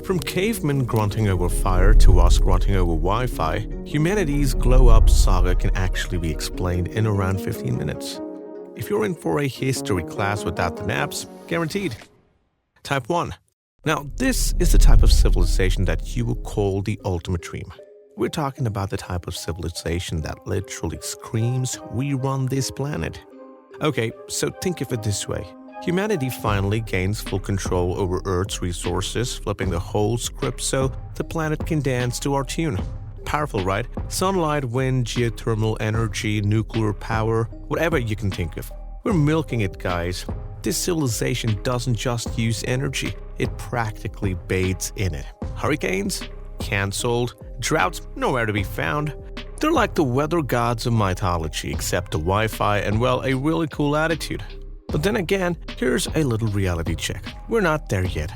From cavemen grunting over fire to us grunting over Wi-Fi, humanity's glow-up saga can actually be explained in around 15 minutes. If you're in for a history class without the naps, guaranteed. Type 1. Now, this is the type of civilization that you would call the ultimate dream. We're talking about the type of civilization that literally screams, "We run this planet." Okay, so think of it this way. Humanity finally gains full control over Earth's resources, flipping the whole script so the planet can dance to our tune. Powerful, right? Sunlight, wind, geothermal energy, nuclear power, whatever you can think of. We're milking it, guys. This civilization doesn't just use energy, it practically bathes in it. Hurricanes? Cancelled. Droughts? Nowhere to be found. They're like the weather gods of mythology, except the Wi-Fi and, well, a really cool attitude. But then again, here's a little reality check. We're not there yet.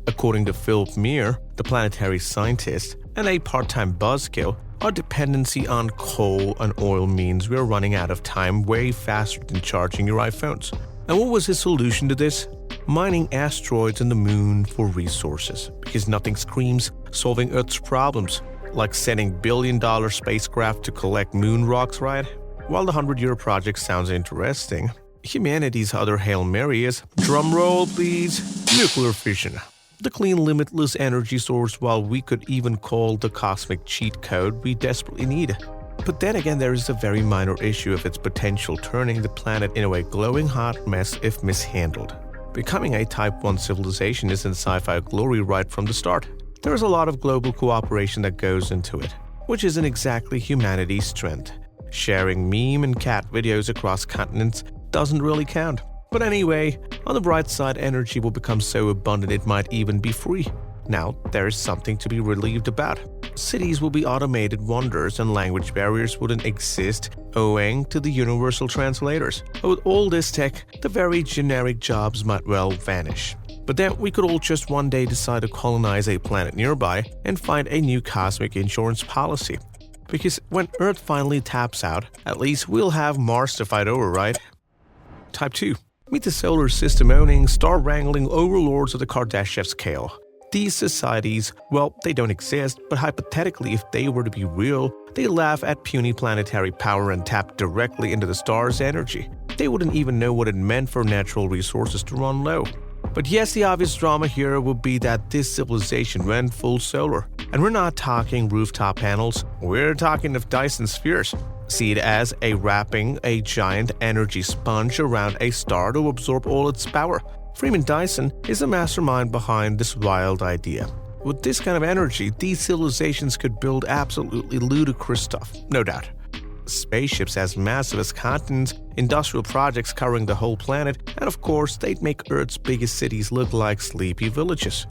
According to Philip Meir, the planetary scientist, and a part-time buzzkill, our dependency on coal and oil means we're running out of time way faster than charging your iPhones. And what was his solution to this? Mining asteroids and the moon for resources, because nothing screams solving Earth's problems, like sending billion-dollar spacecraft to collect moon rocks, right? While the 100-year project sounds interesting, humanity's other Hail Mary is, drumroll please, nuclear fission. The clean, limitless energy source while we could even call the cosmic cheat code we desperately need. But then again, there is a very minor issue of its potential turning the planet into a glowing hot mess if mishandled. Becoming a Type 1 civilization isn't sci-fi glory right from the start. There is a lot of global cooperation that goes into it, which isn't exactly humanity's strength. Sharing meme and cat videos across continents doesn't really count. But anyway, on the bright side, energy will become so abundant it might even be free. Now, there is something to be relieved about. Cities will be automated wonders and language barriers wouldn't exist owing to the universal translators. But with all this tech, the very generic jobs might well vanish. But then we could all just one day decide to colonize a planet nearby and find a new cosmic insurance policy. Because when Earth finally taps out, at least we'll have Mars to fight over, right? Type 2. Meet the solar system-owning, star-wrangling overlords of the Kardashev scale. These societies, well, they don't exist, but hypothetically, if they were to be real, they laugh at puny planetary power and tap directly into the star's energy. They wouldn't even know what it meant for natural resources to run low. But yes, the obvious drama here would be that this civilization went full solar. And we're not talking rooftop panels, we're talking of Dyson spheres. See it as wrapping a giant energy sponge around a star to absorb all its power. Freeman Dyson is the mastermind behind this wild idea. With this kind of energy, these civilizations could build absolutely ludicrous stuff, no doubt. Spaceships as massive as continents, industrial projects covering the whole planet, and of course, they'd make Earth's biggest cities look like sleepy villages.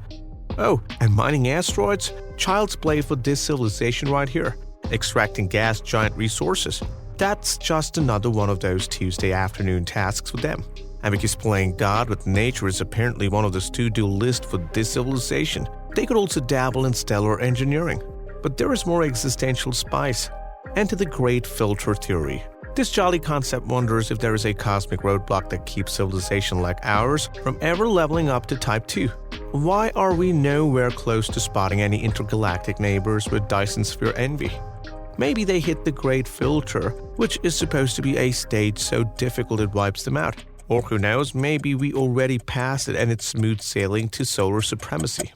Oh, and mining asteroids? Child's play for this civilization right here. Extracting gas giant resources. That's just another one of those Tuesday afternoon tasks for them. And because playing God with nature is apparently one of the to-do list for this civilization, they could also dabble in stellar engineering. But there is more existential spice. Enter the Great Filter Theory. This jolly concept wonders if there is a cosmic roadblock that keeps civilization like ours from ever leveling up to Type 2. Why are we nowhere close to spotting any intergalactic neighbors with Dyson sphere envy? Maybe they hit the Great Filter, which is supposed to be a stage so difficult it wipes them out. Or who knows, maybe we already passed it and it's smooth sailing to solar supremacy.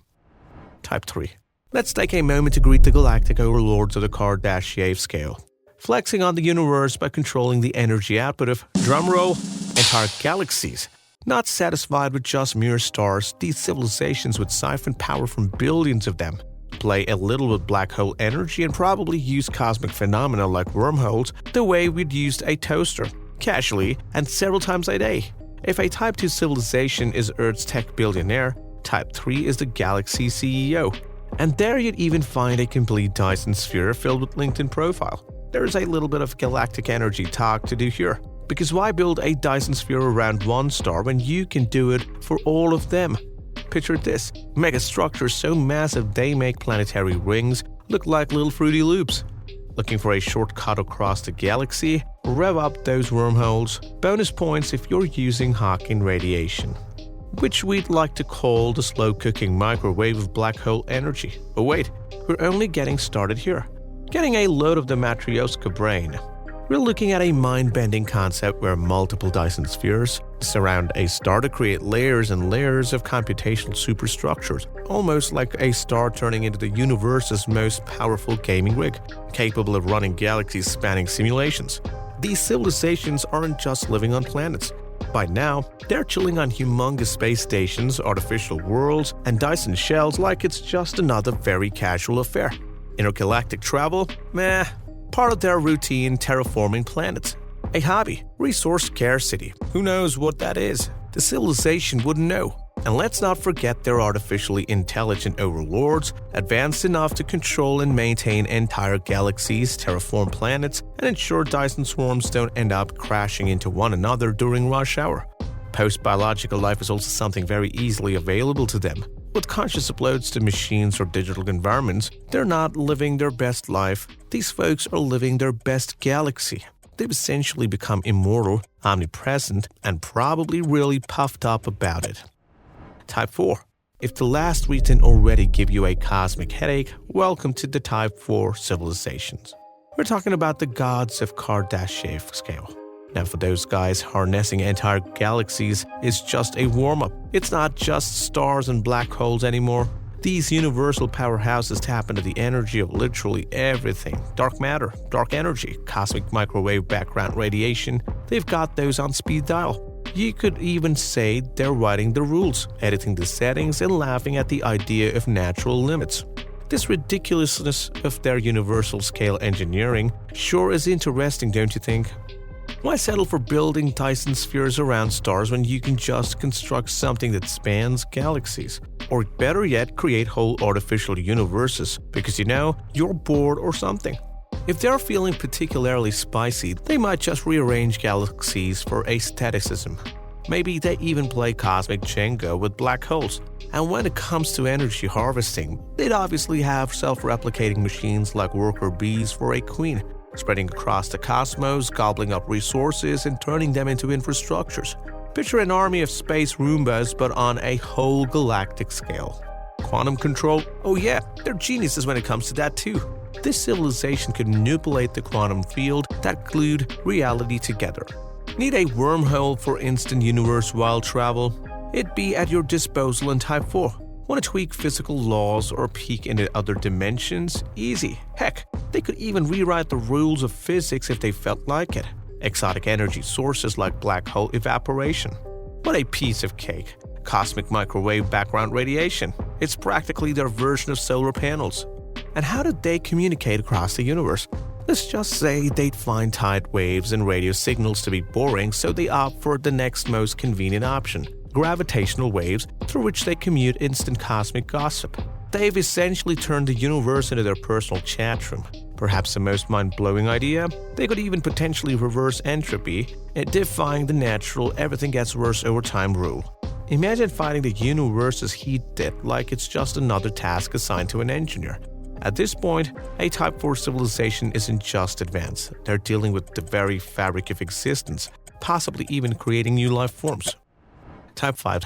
Type 3. Let's take a moment to greet the galactic overlords of the Kardashev scale. Flexing on the universe by controlling the energy output of, drumroll, entire galaxies. Not satisfied with just mere stars, these civilizations would siphon power from billions of them, play a little with black hole energy, and probably use cosmic phenomena like wormholes the way we'd used a toaster, casually and several times a day. If a Type 2 civilization is Earth's tech billionaire, Type 3 is the galaxy CEO. And there you'd even find a complete Dyson sphere filled with LinkedIn profile. There is a little bit of galactic energy talk to do here. Because why build a Dyson sphere around one star when you can do it for all of them? Picture this, megastructures so massive they make planetary rings look like little Fruity Loops. Looking for a shortcut across the galaxy? Rev up those wormholes. Bonus points if you're using Hawking radiation. which we'd like to call the slow-cooking microwave of black hole energy. But wait, we're only getting started here. Getting a load of the Matryoshka brain. We're looking at a mind-bending concept where multiple Dyson spheres surround a star to create layers and layers of computational superstructures, almost like a star turning into the universe's most powerful gaming rig, capable of running galaxies-spanning simulations. These civilizations aren't just living on planets. By now, they're chilling on humongous space stations, artificial worlds, and Dyson shells like it's just another very casual affair. Intergalactic travel? Meh. Part of their routine terraforming planets. A hobby. Resource scarcity. Who knows what that is? The civilization wouldn't know. And let's not forget their artificially intelligent overlords, advanced enough to control and maintain entire galaxies, terraform planets, and ensure Dyson swarms don't end up crashing into one another during rush hour. Post-biological life is also something very easily available to them. With conscious uploads to machines or digital environments, they're not living their best life. These folks are living their best galaxy. They've essentially become immortal, omnipresent, and probably really puffed up about it. Type 4. If the last three didn't already give you a cosmic headache, welcome to the Type 4 civilizations. We're talking about the gods of Kardashev scale. Now for those guys, harnessing entire galaxies is just a warm-up. It's not just stars and black holes anymore. These universal powerhouses tap into the energy of literally everything. Dark matter, dark energy, cosmic microwave background radiation. They've got those on speed dial. You could even say they're writing the rules, editing the settings, and laughing at the idea of natural limits. This ridiculousness of their universal scale engineering sure is interesting, don't you think? Why settle for building Dyson spheres around stars when you can just construct something that spans galaxies? Or better yet, create whole artificial universes because you're bored or something. If they're feeling particularly spicy, they might just rearrange galaxies for aestheticism. Maybe they even play cosmic Jenga with black holes. And when it comes to energy harvesting, they'd obviously have self-replicating machines like worker bees for a queen, spreading across the cosmos, gobbling up resources, and turning them into infrastructures. Picture an army of space Roombas, but on a whole galactic scale. Quantum control? Oh yeah, they're geniuses when it comes to that too. This civilization could manipulate the quantum field that glued reality together. Need a wormhole for instant universe-wide travel? It'd be at your disposal in Type 4. Want to tweak physical laws or peek into other dimensions? Easy. Heck, they could even rewrite the rules of physics if they felt like it. Exotic energy sources like black hole evaporation. What a piece of cake. Cosmic microwave background radiation. It's practically their version of solar panels. And how did they communicate across the universe? Let's just say they'd find tide waves and radio signals to be boring, so they opt for the next most convenient option. Gravitational waves through which they commute instant cosmic gossip. They've essentially turned the universe into their personal chat room. Perhaps the most mind-blowing idea? They could even potentially reverse entropy, defying the natural everything gets worse over time rule. Imagine fighting the universe's heat debt like it's just another task assigned to an engineer. At this point, a Type 4 civilization isn't just advanced. They're dealing with the very fabric of existence, possibly even creating new life forms. Type 5.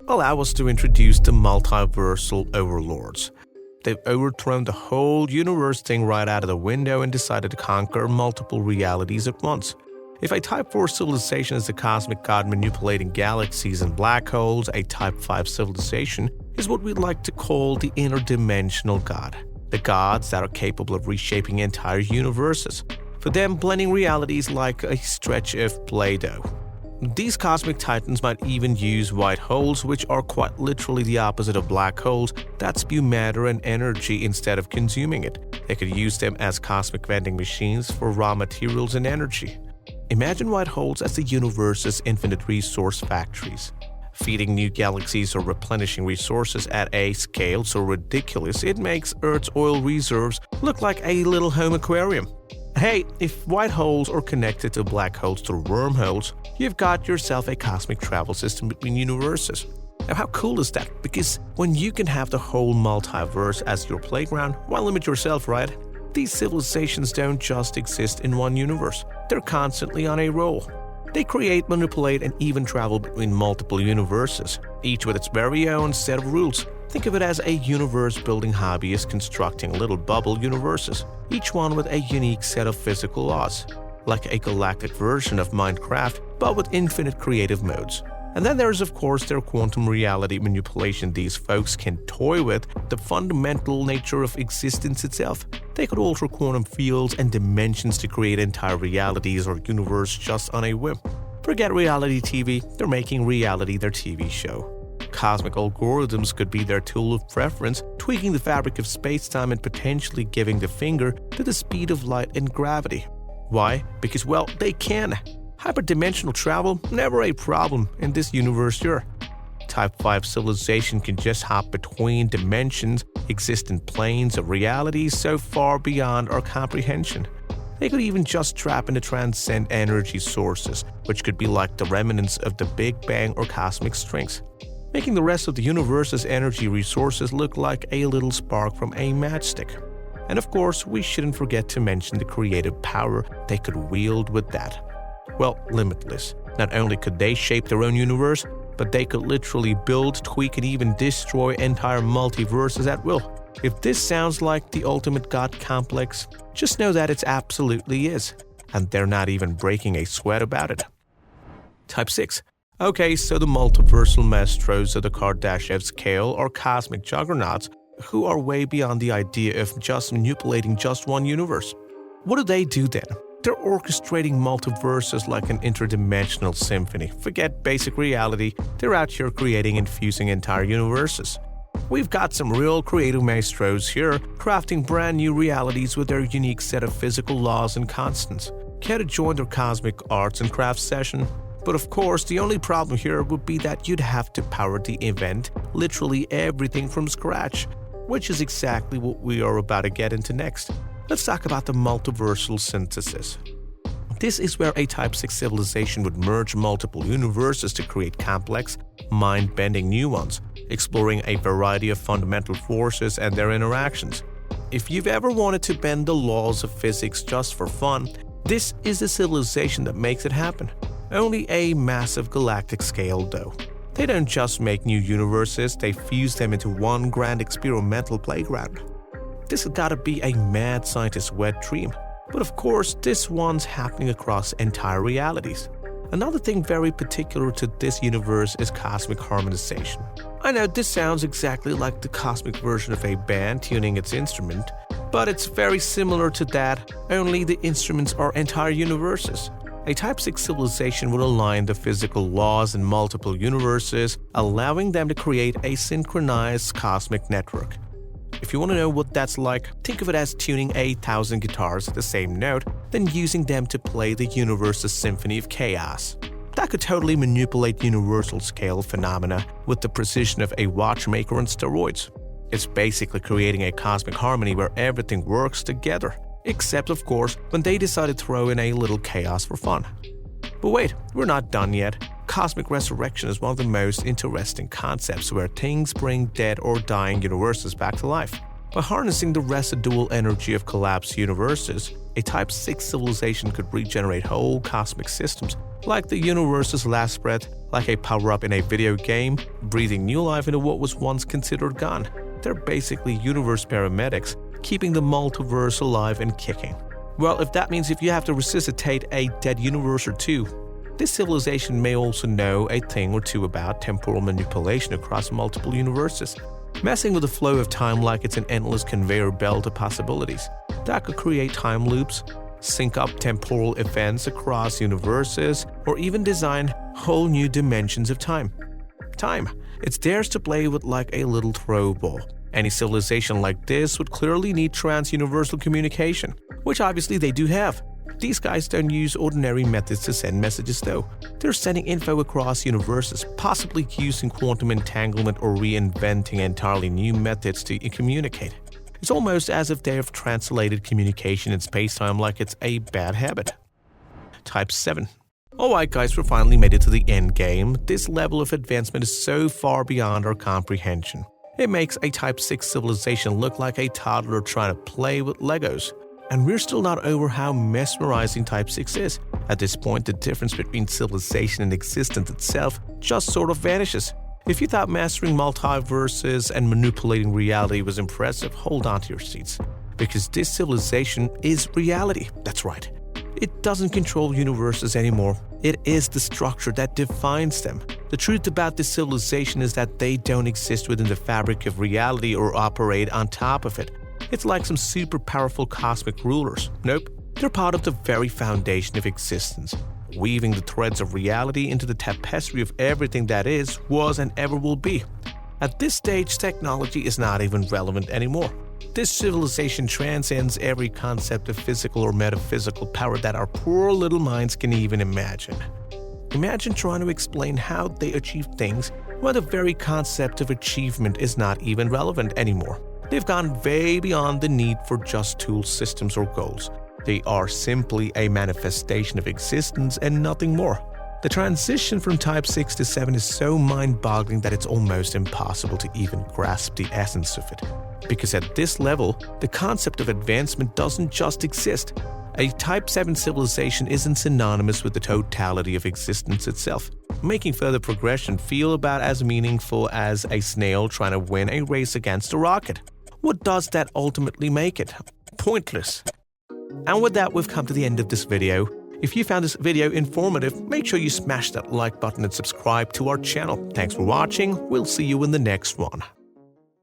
Allow us to introduce the multiversal overlords. They've overthrown the whole universe thing right out of the window and decided to conquer multiple realities at once. If a Type 4 civilization is a cosmic god manipulating galaxies and black holes, a Type 5 civilization is what we'd like to call the interdimensional god. The gods that are capable of reshaping entire universes. For them, blending realities like a stretch of Play-Doh. These cosmic titans might even use white holes, which are quite literally the opposite of black holes that spew matter and energy instead of consuming it. They could use them as cosmic vending machines for raw materials and energy. Imagine white holes as the universe's infinite resource factories, feeding new galaxies or replenishing resources at a scale so ridiculous it makes Earth's oil reserves look like a little home aquarium. Hey, if white holes are connected to black holes through wormholes, you've got yourself a cosmic travel system between universes. Now how cool is that? Because when you can have the whole multiverse as your playground, why limit yourself, right? These civilizations don't just exist in one universe. They're constantly on a roll. They create, manipulate, and even travel between multiple universes, each with its very own set of rules. Think of it as a universe-building hobbyist constructing little bubble universes, each one with a unique set of physical laws, like a galactic version of Minecraft, but with infinite creative modes. And then there's of course their quantum reality manipulation. These folks can toy with the fundamental nature of existence itself. They could alter quantum fields and dimensions to create entire realities or universe just on a whim. Forget reality TV, they're making reality their TV show. Cosmic algorithms could be their tool of preference, tweaking the fabric of space-time and potentially giving the finger to the speed of light and gravity. Why? Because, well, they can. Hyperdimensional travel, never a problem in this universe here. Type 5 civilization can just hop between dimensions, exist in planes of reality so far beyond our comprehension. They could even just trap and transcend energy sources, which could be like the remnants of the Big Bang or cosmic strings, making the rest of the universe's energy resources look like a little spark from a matchstick. And of course, we shouldn't forget to mention the creative power they could wield with that. Well, limitless. Not only could they shape their own universe, but they could literally build, tweak, and even destroy entire multiverses at will. If this sounds like the ultimate god complex, just know that it absolutely is, and they're not even breaking a sweat about it. Type 6. Okay, so the multiversal maestros of the Kardashev scale are cosmic juggernauts who are way beyond the idea of just manipulating just one universe. What do they do then? They're orchestrating multiverses like an interdimensional symphony. Forget basic reality, they're out here creating and fusing entire universes. We've got some real creative maestros here, crafting brand new realities with their unique set of physical laws and constants. Care to join their cosmic arts and crafts session? But of course, the only problem here would be that you'd have to power the event, literally everything from scratch, which is exactly what we are about to get into next. Let's talk about the multiversal synthesis. This is where a Type 6 civilization would merge multiple universes to create complex, mind-bending new ones, exploring a variety of fundamental forces and their interactions. If you've ever wanted to bend the laws of physics just for fun, this is the civilization that makes it happen. Only a massive galactic scale though. They don't just make new universes, they fuse them into one grand experimental playground. This has gotta be a mad scientist's wet dream. But of course, this one's happening across entire realities. Another thing very particular to this universe is cosmic harmonization. I know this sounds exactly like the cosmic version of a band tuning its instrument, but it's very similar to that, only the instruments are entire universes. A Type 6 civilization would align the physical laws in multiple universes, allowing them to create a synchronized cosmic network. If you want to know what that's like, think of it as tuning 1,000 guitars at the same note, then using them to play the universe's symphony of chaos. That could totally manipulate universal scale phenomena with the precision of a watchmaker on steroids. It's basically creating a cosmic harmony where everything works together, except of course when they decide to throw in a little chaos for fun. But wait, we're not done yet. Cosmic resurrection is one of the most interesting concepts where things bring dead or dying universes back to life. By harnessing the residual energy of collapsed universes, a Type 6 civilization could regenerate whole cosmic systems, like the universe's last breath, like a power-up in a video game, breathing new life into what was once considered gone. They're basically universe paramedics, keeping the multiverse alive and kicking. Well, if you have to resuscitate a dead universe or two, this civilization may also know a thing or two about temporal manipulation across multiple universes, messing with the flow of time like it's an endless conveyor belt of possibilities. That could create time loops, sync up temporal events across universes, or even design whole new dimensions of time. Time, it's theirs to play with like a little throw ball. Any civilization like this would clearly need trans-universal communication, which obviously they do have. These guys don't use ordinary methods to send messages though. They're sending info across universes, possibly using quantum entanglement or reinventing entirely new methods to communicate. It's almost as if they have translated communication in space-time like it's a bad habit. Type 7. Alright guys, we finally made it to the end game. This level of advancement is so far beyond our comprehension. It makes a Type 6 civilization look like a toddler trying to play with Legos. And we're still not over how mesmerizing Type 6 is. At this point, the difference between civilization and existence itself just sort of vanishes. If you thought mastering multiverses and manipulating reality was impressive, hold on to your seats. Because this civilization is reality. That's right. It doesn't control universes anymore. It is the structure that defines them. The truth about this civilization is that they don't exist within the fabric of reality or operate on top of it. It's like some super powerful cosmic rulers. Nope, they're part of the very foundation of existence, weaving the threads of reality into the tapestry of everything that is, was, and ever will be. At this stage, technology is not even relevant anymore. This civilization transcends every concept of physical or metaphysical power that our poor little minds can even imagine. Imagine trying to explain how they achieve things when the very concept of achievement is not even relevant anymore. They've gone way beyond the need for just tool systems or goals. They are simply a manifestation of existence and nothing more. The transition from Type 6 to 7 is so mind-boggling that it's almost impossible to even grasp the essence of it. Because at this level, the concept of advancement doesn't just exist. A Type 7 civilization isn't synonymous with the totality of existence itself, making further progression feel about as meaningful as a snail trying to win a race against a rocket. What does that ultimately make it? Pointless. And with that, we've come to the end of this video. If you found this video informative, make sure you smash that like button and subscribe to our channel. Thanks for watching. We'll see you in the next one.